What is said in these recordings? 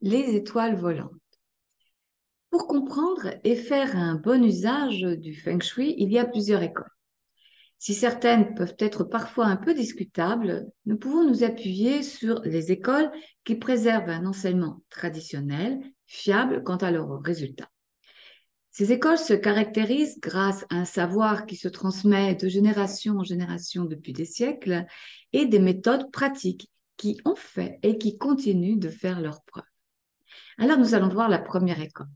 les étoiles volantes. Pour comprendre et faire un bon usage du feng shui, il y a plusieurs écoles. Si certaines peuvent être parfois un peu discutables, nous pouvons nous appuyer sur les écoles qui préservent un enseignement traditionnel, fiable quant à leurs résultats. Ces écoles se caractérisent grâce à un savoir qui se transmet de génération en génération depuis des siècles et des méthodes pratiques qui ont fait et qui continuent de faire leurs preuves. Alors nous allons voir la première école.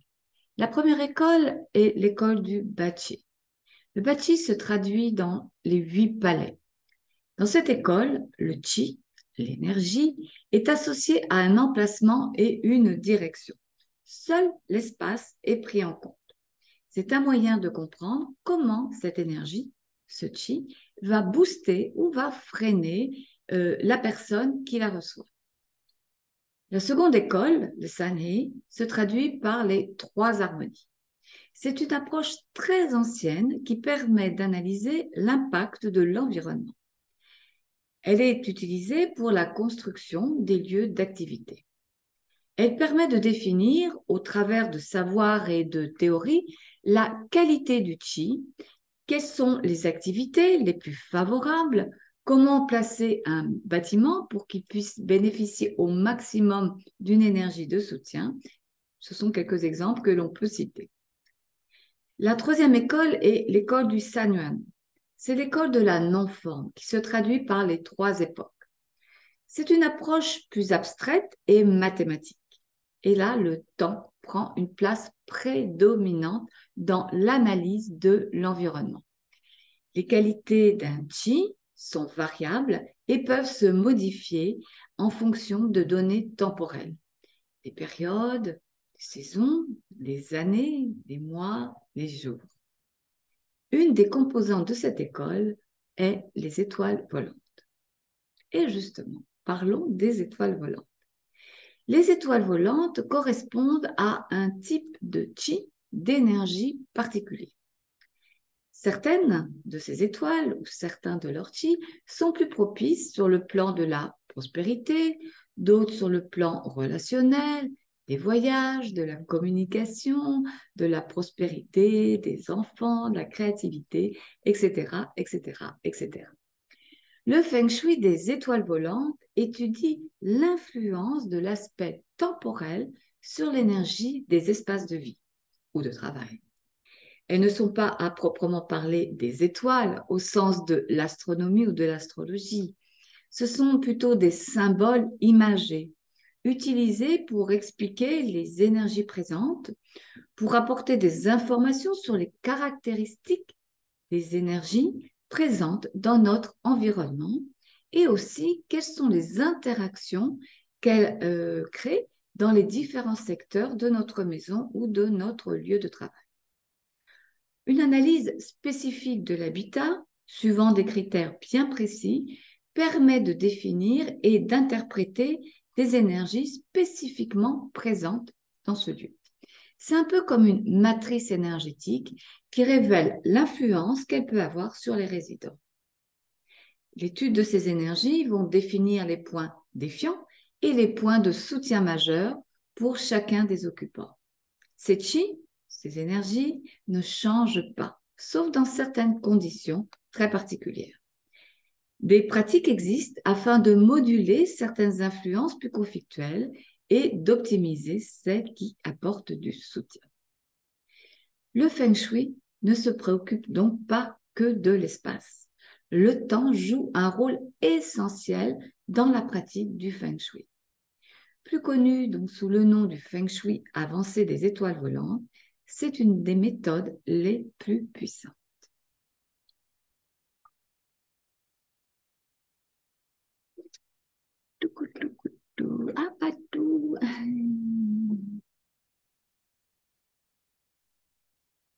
La première école est l'école du Bachi. Le Bachi se traduit dans les 8 palais. Dans cette école, le Qi, l'énergie, est associé à un emplacement et une direction. Seul l'espace est pris en compte. C'est un moyen de comprendre comment cette énergie, ce Qi, va booster ou va freiner la personne qui la reçoit. La seconde école, le Sanhei, se traduit par les 3 harmonies. C'est une approche très ancienne qui permet d'analyser l'impact de l'environnement. Elle est utilisée pour la construction des lieux d'activité. Elle permet de définir, au travers de savoirs et de théories, la qualité du qi, quelles sont les activités les plus favorables, comment placer un bâtiment pour qu'il puisse bénéficier au maximum d'une énergie de soutien. Ce sont quelques exemples que l'on peut citer. La troisième école est l'école du Sanyuan. C'est l'école de la non-forme qui se traduit par les 3 époques. C'est une approche plus abstraite et mathématique. Et là, le temps prend une place prédominante dans l'analyse de l'environnement. Les qualités d'un qi sont variables et peuvent se modifier en fonction de données temporelles, des périodes, des saisons, des années, des mois, des jours. Une des composantes de cette école est les étoiles volantes. Et justement, parlons des étoiles volantes. Les étoiles volantes correspondent à un type de qi, d'énergie particulier. Certaines de ces étoiles ou certains de leurs qi sont plus propices sur le plan de la prospérité, d'autres sur le plan relationnel, des voyages, de la communication, de la prospérité, des enfants, de la créativité, etc., etc., etc. Le feng shui des étoiles volantes étudie l'influence de l'aspect temporel sur l'énergie des espaces de vie ou de travail. Elles ne sont pas à proprement parler des étoiles au sens de l'astronomie ou de l'astrologie. Ce sont plutôt des symboles imagés, utilisés pour expliquer les énergies présentes, pour apporter des informations sur les caractéristiques des énergies présentes dans notre environnement et aussi quelles sont les interactions qu'elles créent dans les différents secteurs de notre maison ou de notre lieu de travail. Une analyse spécifique de l'habitat, suivant des critères bien précis, permet de définir et d'interpréter des énergies spécifiquement présentes dans ce lieu. C'est un peu comme une matrice énergétique qui révèle l'influence qu'elle peut avoir sur les résidents. L'étude de ces énergies vont définir les points défiants et les points de soutien majeurs pour chacun des occupants. Ces qi, ces énergies, ne changent pas, sauf dans certaines conditions très particulières. Des pratiques existent afin de moduler certaines influences plus conflictuelles et d'optimiser celles qui apportent du soutien. Le feng shui ne se préoccupe donc pas que de l'espace. Le temps joue un rôle essentiel dans la pratique du feng shui. Plus connu donc sous le nom du feng shui avancé des étoiles volantes, c'est une des méthodes les plus puissantes.